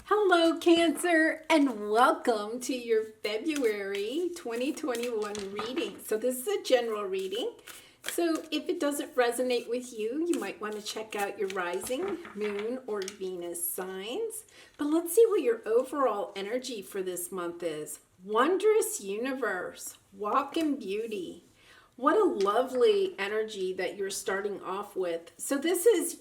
Hello, Cancer, and welcome to your February 2021 reading. So this is a general reading. So if it doesn't resonate with you, you might want to check out your rising, moon, or Venus signs. But let's see what your overall energy for this month is. Wondrous universe, walk in beauty. What a lovely energy that you're starting off with. So this is,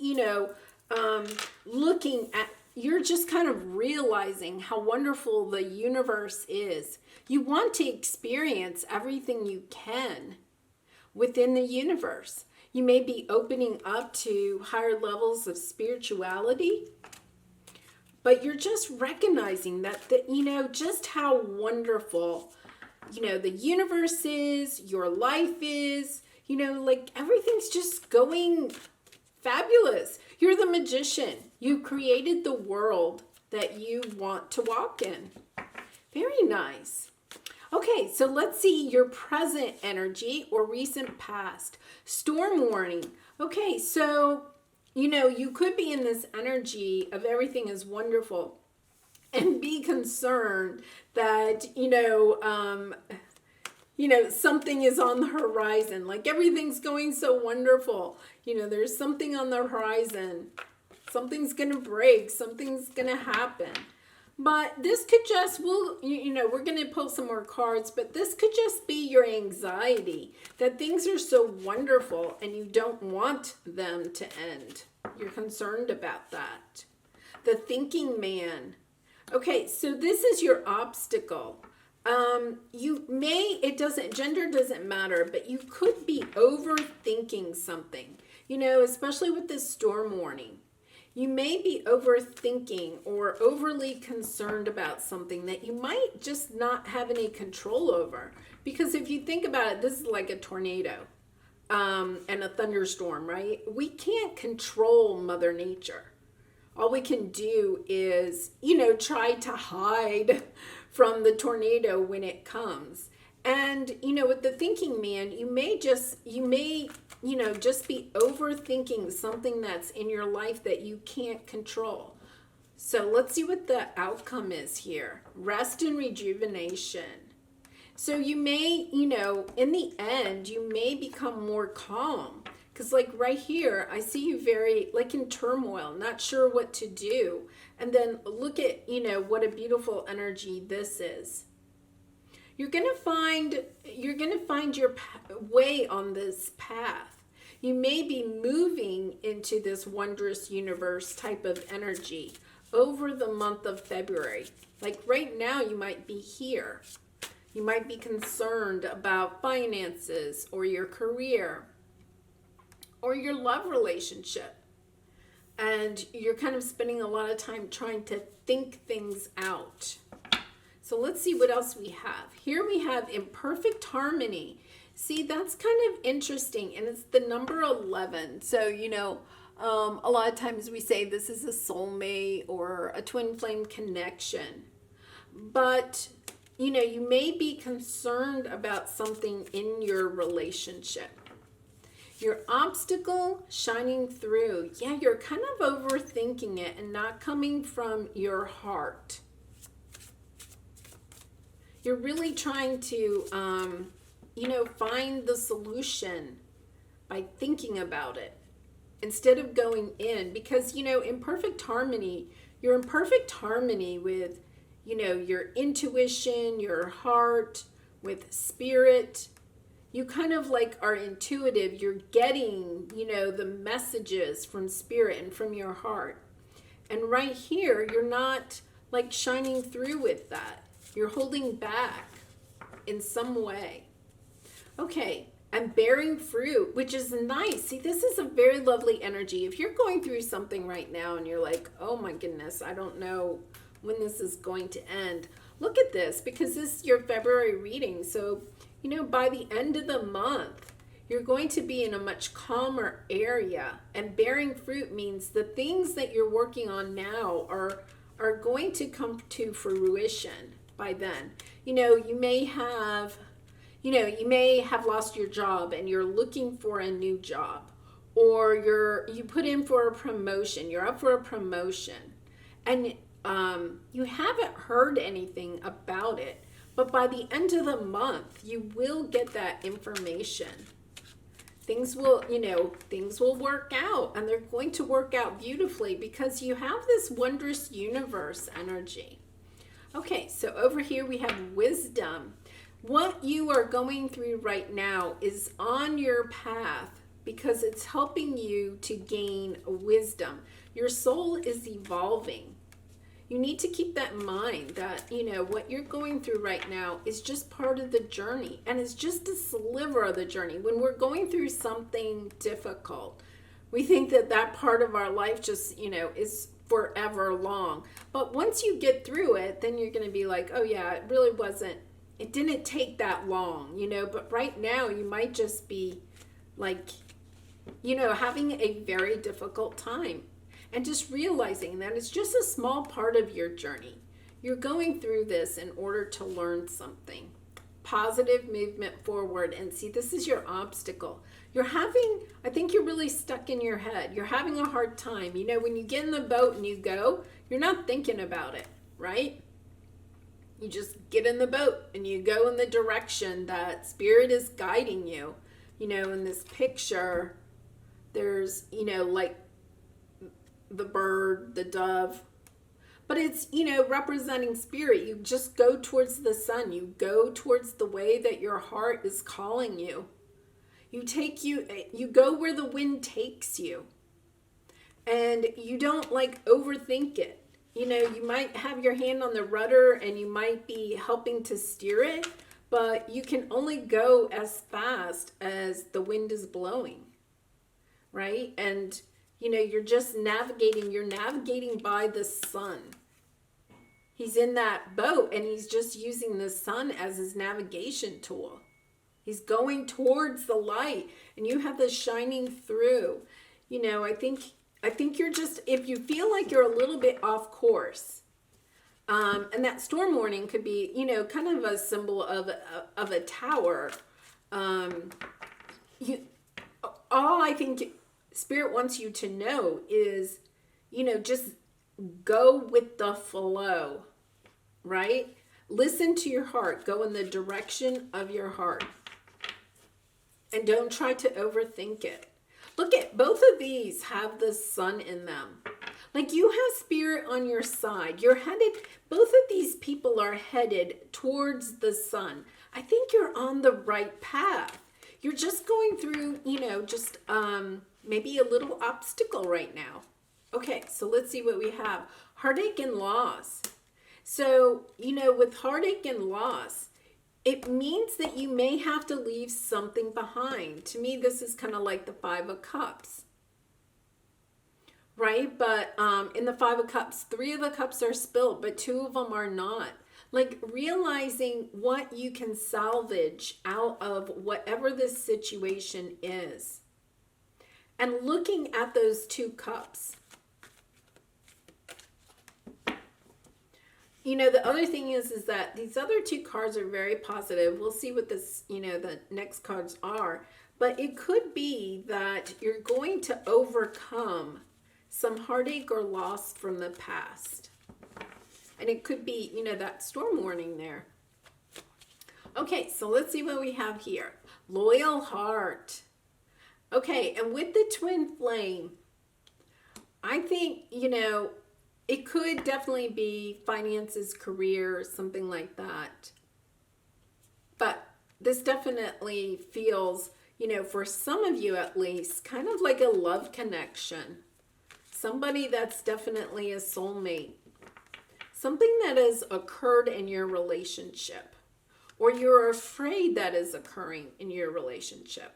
looking at, you're just kind of realizing how wonderful the universe is. You want to experience everything you can within the universe. You may be opening up to higher levels of spirituality, but you're just recognizing that, just how wonderful, the universe is, your life is, everything's just going fabulous. You're the magician. You created the world that you want to walk in. Very nice. Okay, so let's see your present energy or recent past. Storm warning. Okay, so, you could be in this energy of everything is wonderful and be concerned that, something is on the horizon. Like everything's going so wonderful. There's something on the horizon. Something's going to break. Something's going to happen. But this could just, we're going to pull some more cards, but this could just be your anxiety that things are so wonderful and you don't want them to end. You're concerned about that. The thinking man. Okay, so this is your obstacle. Gender doesn't matter, but you could be overthinking something, especially with this storm warning. You may be overthinking or overly concerned about something that you might just not have any control over. Because if you think about it, this is like a tornado and a thunderstorm, right? We can't control Mother Nature. All we can do is, try to hide from the tornado when it comes. And, with the thinking man, you may just be overthinking something that's in your life that you can't control. So let's see what the outcome is here. Rest and rejuvenation. So you may, in the end, you may become more calm. Because like right here, I see you very like in turmoil, not sure what to do. And then look at, what a beautiful energy this is. You're going to find your way on this path. You may be moving into this wondrous universe type of energy over the month of February. Like right now, you might be here. You might be concerned about finances or your career or your love relationship. And you're kind of spending a lot of time trying to think things out. So let's see what else we have. Here we have imperfect harmony. See, that's kind of interesting. And it's the number 11. So, a lot of times we say this is a soulmate or a twin flame connection. But, you may be concerned about something in your relationship. Your obstacle shining through. Yeah, you're kind of overthinking it and not coming from your heart. You're really trying to, find the solution by thinking about it instead of going in. Because, imperfect harmony, you're in perfect harmony with, your intuition, your heart, with spirit. You kind of like are intuitive. You're getting, the messages from spirit and from your heart. And right here, you're not like shining through with that. You're holding back in some way. Okay, and bearing fruit, which is nice. See, this is a very lovely energy. If you're going through something right now and you're like, oh my goodness, I don't know when this is going to end. Look at this, because this is your February reading. So, by the end of the month, you're going to be in a much calmer area. And bearing fruit means the things that you're working on now are going to come to fruition by then. You may have lost your job and you're looking for a new job, or you put in for a promotion, you're up for a promotion, and you haven't heard anything about it, but by the end of the month, you will get that information. Things will, things will work out, and they're going to work out beautifully because you have this wondrous universe energy. Okay, so over here we have wisdom. What you are going through right now is on your path because it's helping you to gain wisdom. Your soul is evolving. You need to keep that in mind that, what you're going through right now is just part of the journey, and it's just a sliver of the journey. When we're going through something difficult, we think that that part of our life just, is forever long. But once you get through it, then you're going to be like, oh yeah, it didn't take that long, but right now you might just be like, having a very difficult time. And just realizing that it's just a small part of your journey. You're going through this in order to learn something. Positive movement forward. And see, this is your obstacle. I think you're really stuck in your head. You're having a hard time. When you get in the boat and you go, you're not thinking about it, right? You just get in the boat and you go in the direction that Spirit is guiding you. In this picture, there's, like, the bird, the dove, but it's, representing Spirit. You just go towards the sun. You go towards the way that your heart is calling you. You go where the wind takes you, and you don't overthink it. You might have your hand on the rudder and you might be helping to steer it, but you can only go as fast as the wind is blowing, right? And you're just navigating by the sun. He's in that boat and he's just using the sun as his navigation tool. He's going towards the light and you have this shining through. I think you're just, if you feel like you're a little bit off course, and that storm warning could be, kind of a symbol of a tower. All I think Spirit wants you to know is, just go with the flow, right? Listen to your heart. Go in the direction of your heart. And don't try to overthink it. Look at both of these have the sun in them. Like, you have Spirit on your side. Both of these people are headed towards the sun. I think you're on the right path. You're just going through, maybe a little obstacle right now. Okay, so let's see what we have. Heartache and loss. So, with heartache and loss, it means that you may have to leave something behind. To me, this is kind of like the 5 of Cups, right? But in the 5 of Cups, 3 of the cups are spilled, but 2 of them are not. Like, realizing what you can salvage out of whatever this situation is. And looking at those 2 cups. The other thing is that these other 2 cards are very positive. We'll see what this, the next cards are. But it could be that you're going to overcome some heartache or loss from the past. And it could be, that storm warning there. Okay, so let's see what we have here. Loyal heart. Okay, and with the twin flame, I think, it could definitely be finances, career, something like that. But this definitely feels, for some of you at least, kind of like a love connection. Somebody that's definitely a soulmate. Something that has occurred in your relationship, or you're afraid that is occurring in your relationship.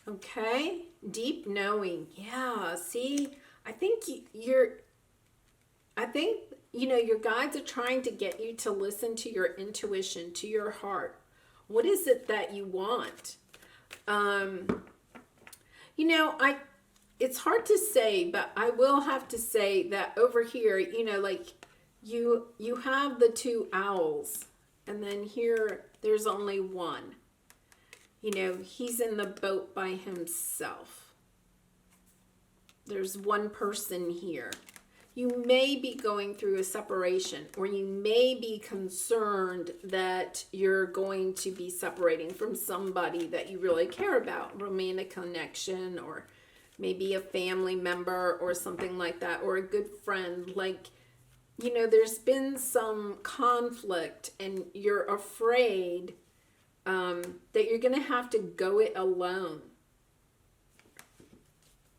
Okay, deep knowing. Yeah, see, I think your guides are trying to get you to listen to your intuition, to your heart. What is it that you want? It's hard to say, but I will have to say that over here, you have the 2 owls, and then here there's only one. He's in the boat by himself. There's one person here. You may be going through a separation, or you may be concerned that you're going to be separating from somebody that you really care about, romantic connection, or maybe a family member or something like that, or a good friend. Like, you know, there's been some conflict and you're afraid that you're going to have to go it alone,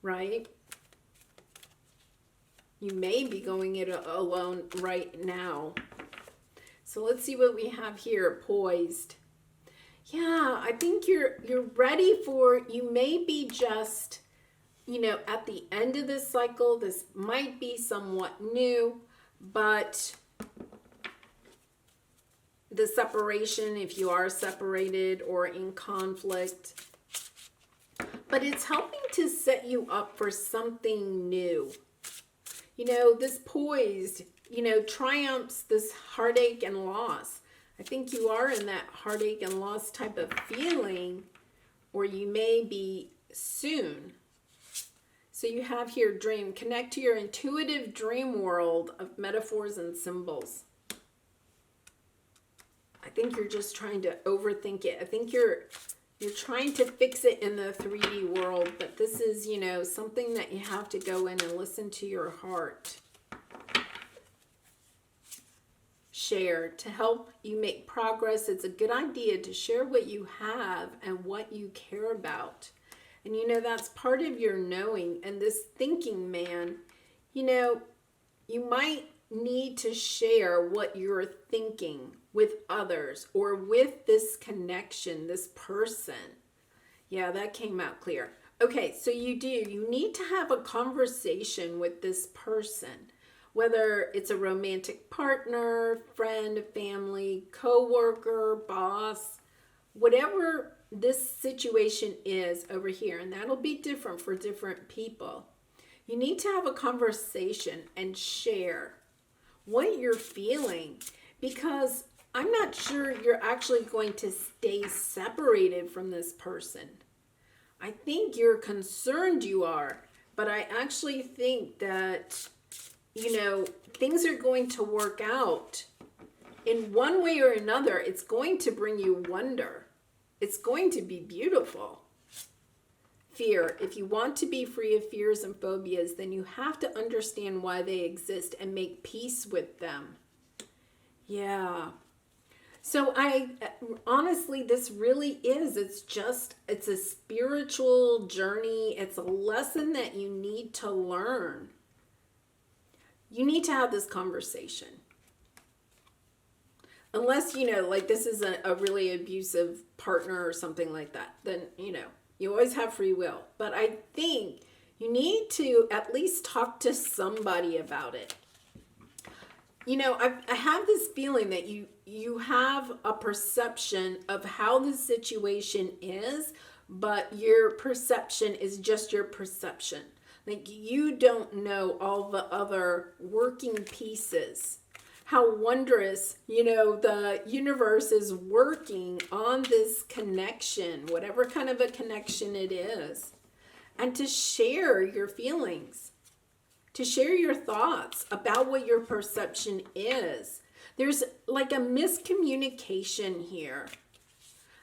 right? You may be going it alone right now. So let's see what we have here. Poised. Yeah, I think you're ready for, you may be just, you know, at the end of this cycle. This might be somewhat new, but the separation, if you are separated or in conflict, but it's helping to set you up for something new. You know, this poised, you know, triumphs this heartache and loss. I think you are in that heartache and loss type of feeling, or you may be soon. So you have here dream. Connect to your intuitive dream world of metaphors and symbols. I think you're just trying to overthink it. I think you're trying to fix it in the 3D world, but this is, you know, something that you have to go in and listen to your heart. Share. To help you make progress, it's a good idea to share what you have and what you care about. And, you know, that's part of your knowing. And this thinking man, you know, you might need to share what you're thinking with others or with this connection, this person. Yeah, that came out clear. Okay, so you need to have a conversation with this person, whether it's a romantic partner, friend, family, coworker, boss, whatever this situation is over here, and that'll be different for different people. You need to have a conversation and share what you're feeling, because I'm not sure you're actually going to stay separated from this person. I think you're concerned you are, but I actually think that, you know, things are going to work out in one way or another. It's going to bring you wonder. It's going to be beautiful. Fear. If you want to be free of fears and phobias, then you have to understand why they exist and make peace with them. Yeah. So honestly, this really is, it's a spiritual journey. It's a lesson that you need to learn. You need to have this conversation. Unless, you know, like this is a really abusive partner or something like that, then, you know, you always have free will. But I think you need to at least talk to somebody about it. You know, I have this feeling that you have a perception of how the situation is, but your perception is just your perception. Like, you don't know all the other working pieces. How wondrous, you know, the universe is working on this connection, whatever kind of a connection it is. And to share your feelings, to share your thoughts about what your perception is. There's like a miscommunication here.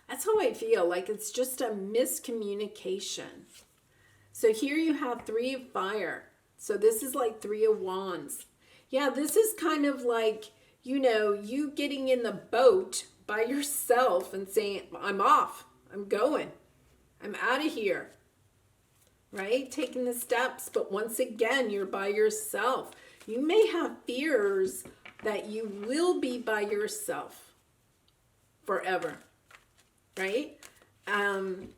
That's how I feel, like it's just a miscommunication. So here you have 3 of fire. So this is like 3 of wands. Yeah, this is kind of like, you know, you getting in the boat by yourself and saying, I'm off, I'm going, I'm out of here, right? Taking the steps, but once again, you're by yourself. You may have fears that you will be by yourself forever, right? And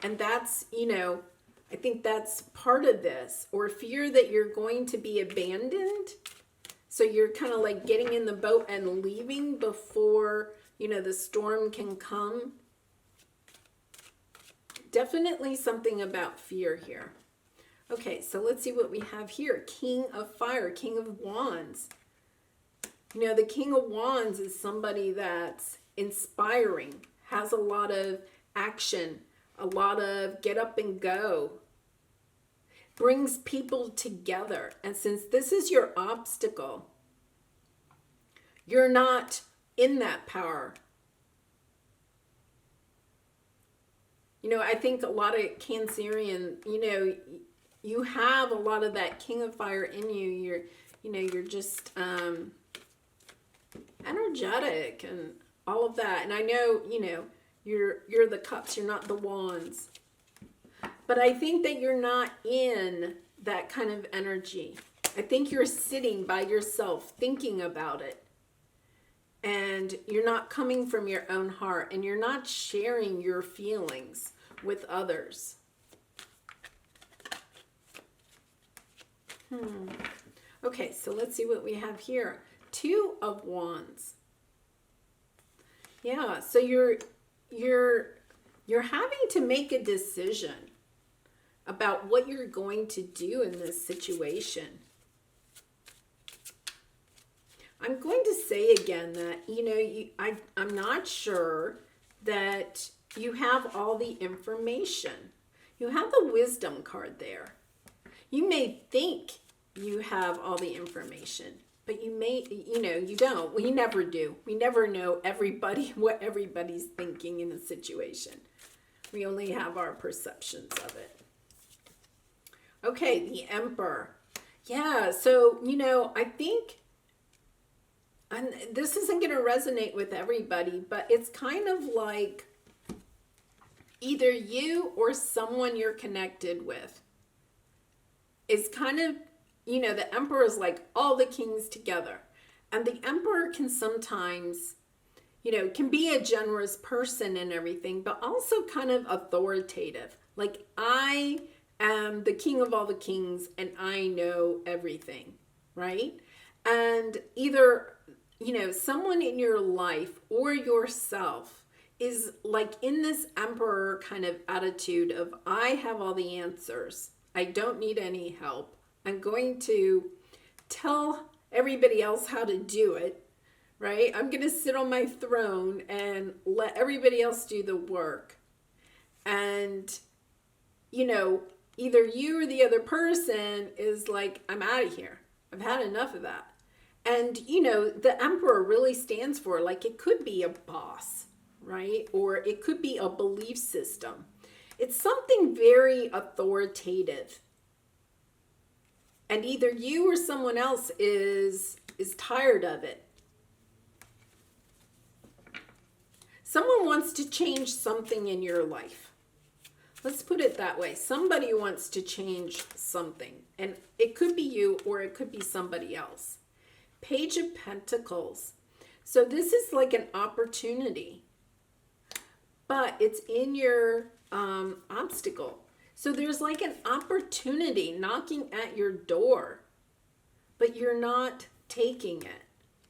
that's, you know, I think that's part of this, or fear that you're going to be abandoned. So you're kind of like getting in the boat and leaving before, you know, the storm can come. Definitely something about fear here. Okay, so let's see what we have here. King of Fire, King of Wands. You know, the King of Wands is somebody that's inspiring, has a lot of action, a lot of get up and go. brings people together. And since this is your obstacle, you're not in that power. You know, I think a lot of Cancerian, you know, you have a lot of that King of Fire in you. You're just energetic and all of that. And I know, you know, you're the cups, you're not the wands. But I think that you're not in that kind of energy. I think you're sitting by yourself thinking about it. And you're not coming from your own heart, and you're not sharing your feelings with others. Okay, so let's see what we have here. 2 of Wands. Yeah, so you're having to make a decision about what you're going to do in this situation. I'm going to say again that, you know, I'm not sure that you have all the information. You have the Wisdom card there. You may think you have all the information, but you may, you know, you don't. We never do. We never know what everybody's thinking in a situation. We only have our perceptions of it. Okay, the Emperor. Yeah, so, you know, I think, and this isn't going to resonate with everybody, but it's kind of like either you or someone you're connected with is kind of, you know, the Emperor is like all the kings together. And the Emperor can sometimes, you know, can be a generous person and everything, but also kind of authoritative. Like, I am the king of all the kings and I know everything, right? And either, you know, someone in your life or yourself is like in this Emperor kind of attitude of, I have all the answers. I don't need any help. I'm going to tell everybody else how to do it, right? I'm going to sit on my throne and let everybody else do the work. And, you know, either you or the other person is like, I'm out of here. I've had enough of that. And, you know, the Emperor really stands for, like, it could be a boss, right? Or it could be a belief system. It's something very authoritative. And either you or someone else is tired of it. Someone wants to change something in your life. Let's put it that way. Somebody wants to change something. And it could be you or it could be somebody else. Page of Pentacles. So this is like an opportunity. But it's in your obstacle. So there's like an opportunity knocking at your door. But you're not taking it.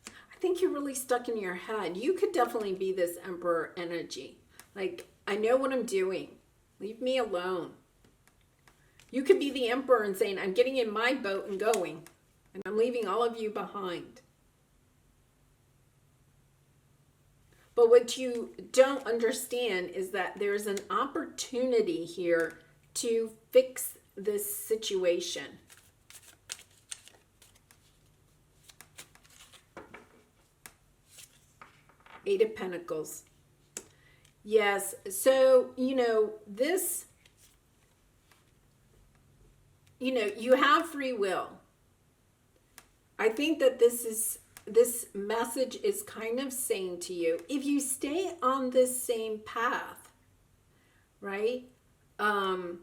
I think you're really stuck in your head. You could definitely be this Emperor energy. Like, I know what I'm doing. Leave me alone. You could be the Emperor and saying, I'm getting in my boat and going. And I'm leaving all of you behind. But what you don't understand is that there's an opportunity here to fix this situation. Eight of Pentacles. Yes, so, you know, this, you know, you have free will. I think that this message is kind of saying to you, if you stay on this same path, right, of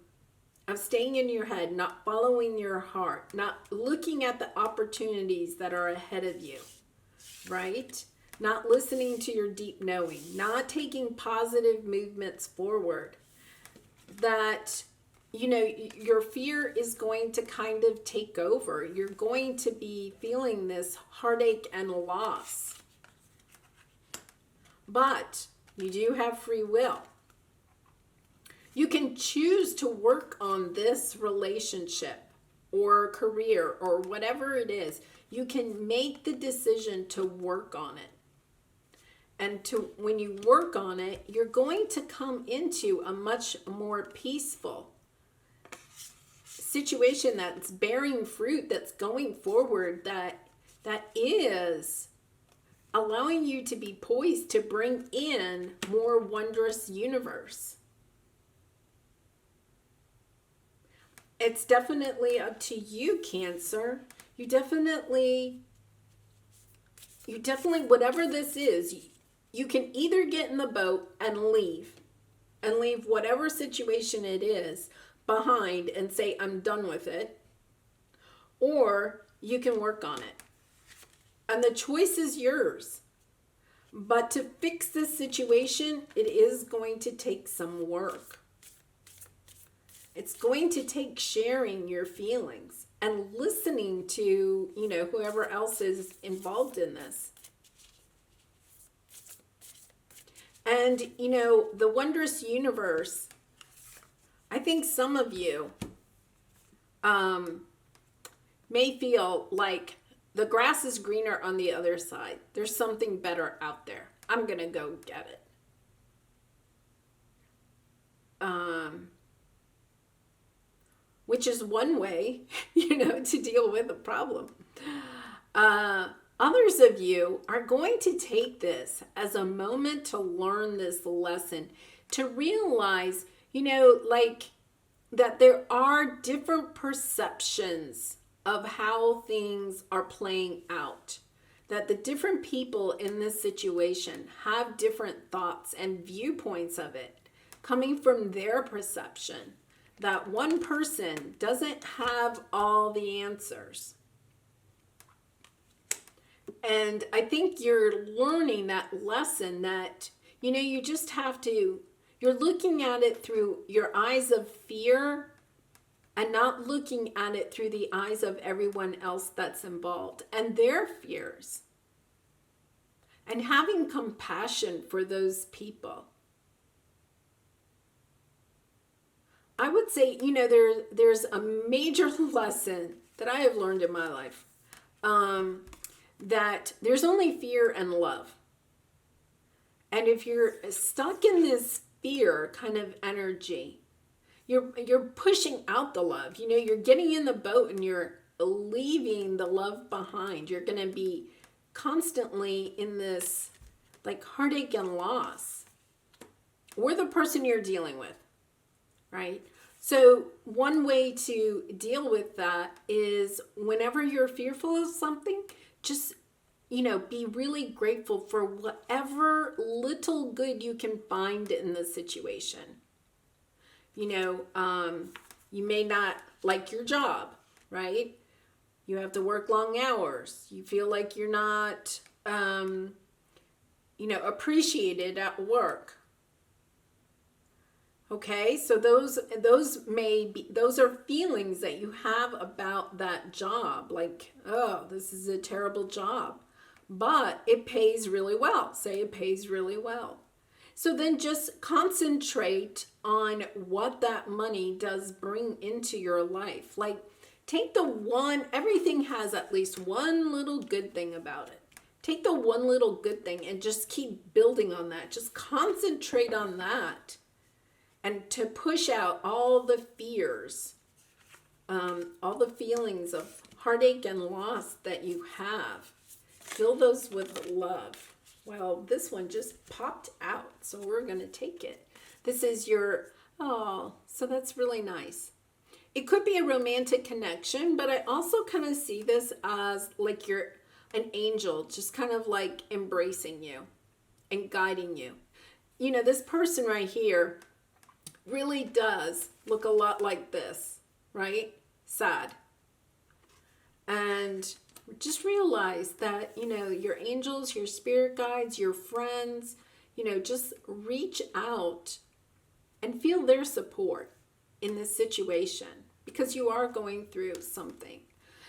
staying in your head, not following your heart, not looking at the opportunities that are ahead of you, right? Not listening to your deep knowing, not taking positive movements forward, that, you know, your fear is going to kind of take over. You're going to be feeling this heartache and loss. But you do have free will. You can choose to work on this relationship or career or whatever it is. You can make the decision to work on it. And when you work on it, you're going to come into a much more peaceful situation that's bearing fruit, that's going forward, that is allowing you to be poised to bring in more wondrous universe. It's definitely up to you, Cancer. You definitely, whatever this is, you can either get in the boat and leave whatever situation it is behind and say, I'm done with it, or you can work on it. And the choice is yours. But to fix this situation, it is going to take some work. It's going to take sharing your feelings and listening to, whoever else is involved in this. And, the wondrous universe, I think some of you may feel like the grass is greener on the other side. There's something better out there. I'm going to go get it. Which is one way, to deal with a problem. Others of you are going to take this as a moment to learn this lesson, to realize, that there are different perceptions of how things are playing out. That the different people in this situation have different thoughts and viewpoints of it coming from their perception. That one person doesn't have all the answers. And I think you're learning that lesson that, you just have to, you're looking at it through your eyes of fear and not looking at it through the eyes of everyone else that's involved and their fears. And having compassion for those people. I would say, there's a major lesson that I have learned in my life. That there's only fear and love. And if you're stuck in this fear kind of energy, you're pushing out the love. You're getting in the boat and you're leaving the love behind. You're going to be constantly in this like heartache and loss. Or the person you're dealing with, right? So one way to deal with that is whenever you're fearful of something, just, be really grateful for whatever little good you can find in the situation. You may not like your job, right? You have to work long hours. You feel like you're not, appreciated at work. Okay, so those are feelings that you have about that job. Like, oh, this is a terrible job, but it pays really well. Say it pays really well. So then just concentrate on what that money does bring into your life. Like, take everything has at least one little good thing about it. Take the one little good thing and just keep building on that. Just concentrate on that. And to push out all the fears, all the feelings of heartache and loss that you have. Fill those with love. Well, this one just popped out, so we're going to take it. This is so that's really nice. It could be a romantic connection, but I also kind of see this as like you're an angel, just kind of like embracing you and guiding you. This person right here really does look a lot like this, right? Sad. And just realize that, your angels, your spirit guides, your friends, just reach out and feel their support in this situation because you are going through something.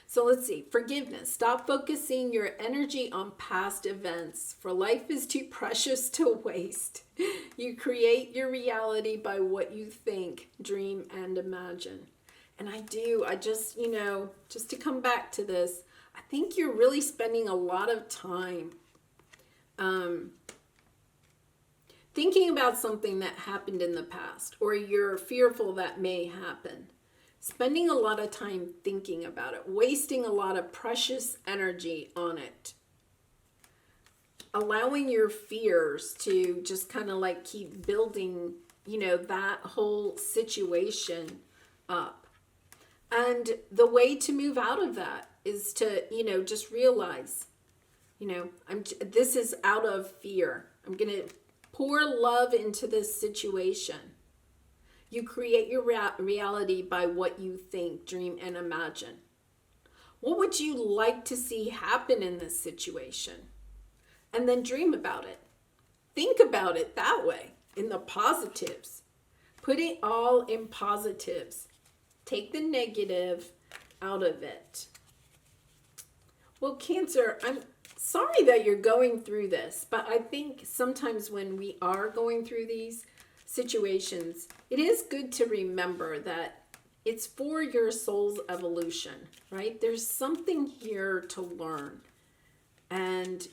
So let's see, forgiveness. Stop focusing your energy on past events, for life is too precious to waste. You create your reality by what you think, dream, and imagine. And I just, just to come back to this, I think you're really spending a lot of time thinking about something that happened in the past, or you're fearful that may happen. spending a lot of time thinking about it, wasting a lot of precious energy on it, allowing your fears to just kind of like keep building, you know, that whole situation up. And the way to move out of that is to, you know, just realize, you know, this is out of fear. I'm going to pour love into this situation. You create your reality by what you think, dream, and imagine. What would you like to see happen in this situation? And then dream about it. Think about it that way, in the positives. Put it all in positives. Take the negative out of it. Well, Cancer, I'm sorry that you're going through this, but I think sometimes when we are going through these situations, it is good to remember that it's for your soul's evolution, right? There's something here to learn. And,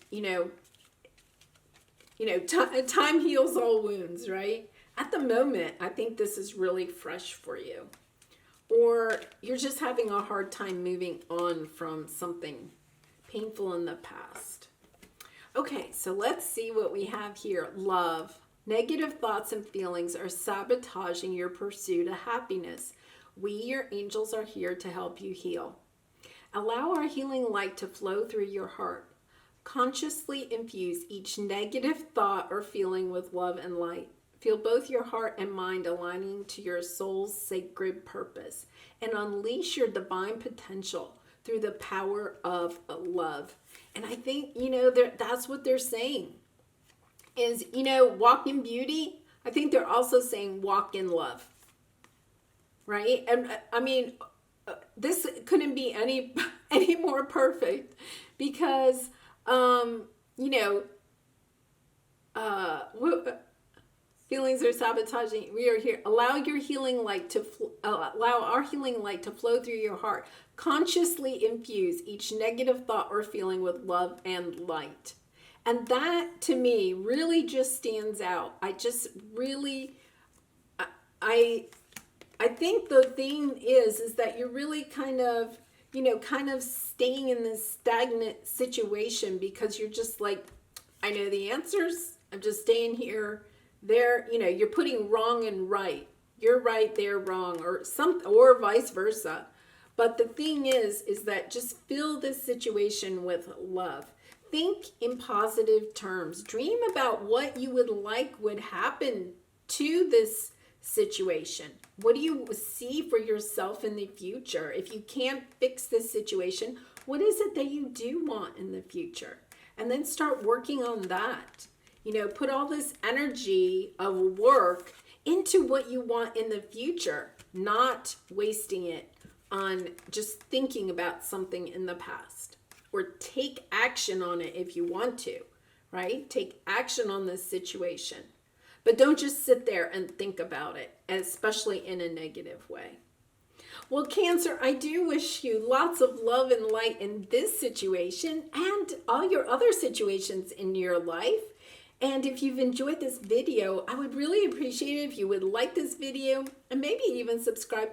time heals all wounds, right? At the moment, I think this is really fresh for you. Or you're just having a hard time moving on from something painful in the past. Okay, so let's see what we have here. Love. Negative thoughts and feelings are sabotaging your pursuit of happiness. We, your angels, are here to help you heal. Allow our healing light to flow through your heart. Consciously infuse each negative thought or feeling with love and light. Feel both your heart and mind aligning to your soul's sacred purpose, and unleash your divine potential through the power of love. And I think, that's what they're saying is, walk in beauty. I think they're also saying walk in love, right? And I mean, this couldn't be any more perfect because, feelings are sabotaging. We are here. Allow our healing light to flow through your heart. Consciously infuse each negative thought or feeling with love and light. And that to me really just stands out. I think the thing is that you're really kind of staying in this stagnant situation because you're just like, I know the answers. I'm just staying here. There, you're putting wrong and right. You're right, they're wrong, or vice versa. But the thing is that just fill this situation with love. Think in positive terms. Dream about what you would like would happen to this situation. What do you see for yourself in the future? If you can't fix this situation, what is it that you do want in the future? And then start working on that. Put all this energy of work into what you want in the future, not wasting it on just thinking about something in the past. Or take action on it if you want to, right? Take action on this situation. But don't just sit there and think about it, especially in a negative way. Well, Cancer, I do wish you lots of love and light in this situation and all your other situations in your life. And if you've enjoyed this video, I would really appreciate it if you would like this video and maybe even subscribe